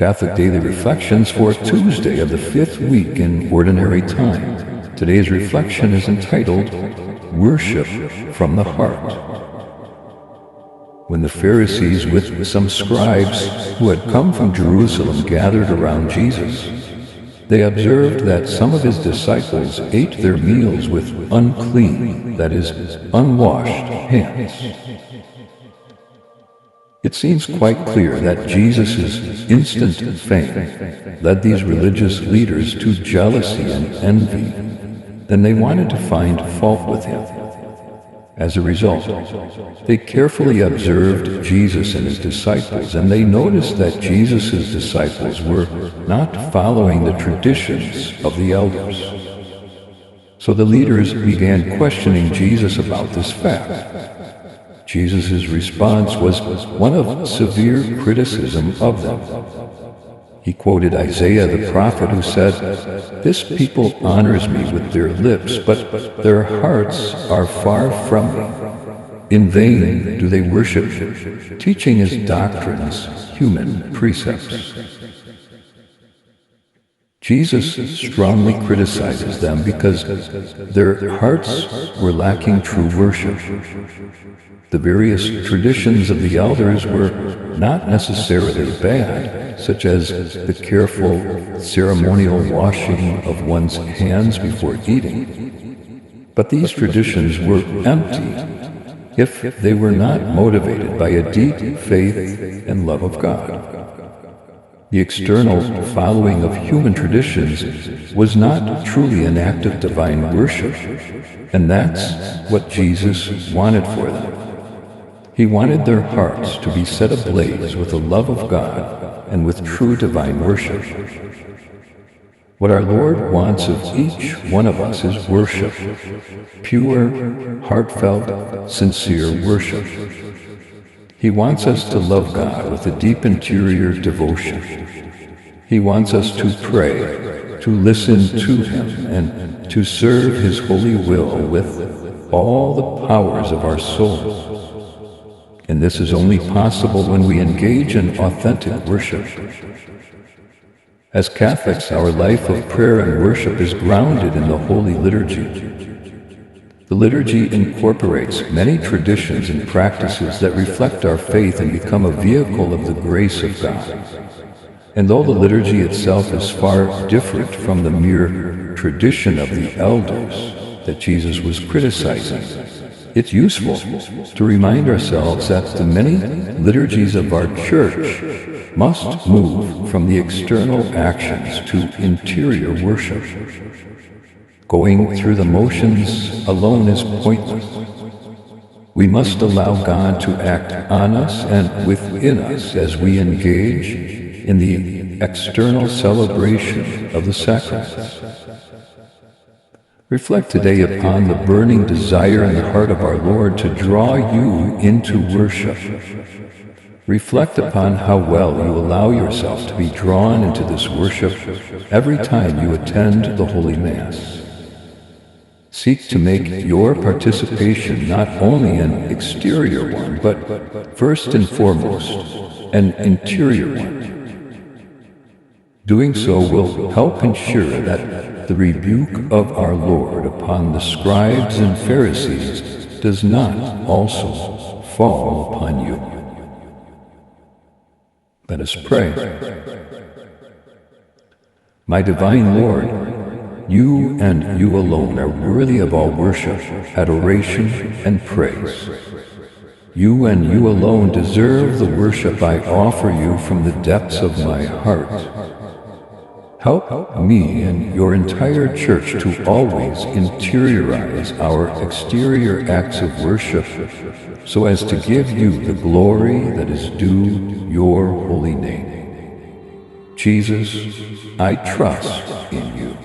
Catholic Daily Reflections for Tuesday of the 5th week in Ordinary Time. Today's reflection is entitled, Worship from the Heart. When the Pharisees with some scribes who had come from Jerusalem gathered around Jesus, they observed that some of his disciples ate their meals with unclean, that is, unwashed hands. It seems quite clear that Jesus' instant fame led these religious leaders to jealousy and envy. Then they wanted to find fault with him. As a result, they carefully observed Jesus and his disciples, and they noticed that Jesus' disciples were not following the traditions of the elders. So the leaders began questioning Jesus about this fact. Jesus' response was one of severe criticism of them. He quoted Isaiah the prophet who said, "This people honors me with their lips, but their hearts are far from me. In vain do they worship me, teaching as doctrines human precepts." Jesus strongly criticizes them because their hearts were lacking true worship. The various traditions of the elders were not necessarily bad, such as the careful ceremonial washing of one's hands before eating. But these traditions were empty if they were not motivated by a deep faith and love of God. The external following of human traditions was not truly an act of divine worship, and that's what Jesus wanted for them. He wanted their hearts to be set ablaze with the love of God and with true divine worship. What our Lord wants of each one of us is worship, pure, heartfelt, sincere worship. He wants us to love God with a deep interior devotion. He wants us to pray, to listen to Him, and to serve His holy will with all the powers of our soul. And this is only possible when we engage in authentic worship. As Catholics, our life of prayer and worship is grounded in the Holy Liturgy. The liturgy incorporates many traditions and practices that reflect our faith and become a vehicle of the grace of God. And though the liturgy itself is far different from the mere tradition of the elders that Jesus was criticizing, it's useful to remind ourselves that the many liturgies of our Church must move from the external actions to interior worship. Going through the motions alone is pointless. We must allow God to act on us and within us as we engage in the external celebration of the sacraments. Reflect today upon the burning desire in the heart of our Lord to draw you into worship. Reflect upon how well you allow yourself to be drawn into this worship every time you attend the Holy Mass. Seek to make your participation not only an exterior one, but first and foremost, an interior one. Doing so will help ensure that the rebuke of our Lord upon the scribes and Pharisees does not also fall upon you. Let us pray. My divine Lord, you and you alone are worthy of all worship, adoration, and praise. You and you alone deserve the worship I offer you from the depths of my heart. Help me and your entire Church to always interiorize our exterior acts of worship so as to give you the glory that is due your holy name. Jesus, I trust in you.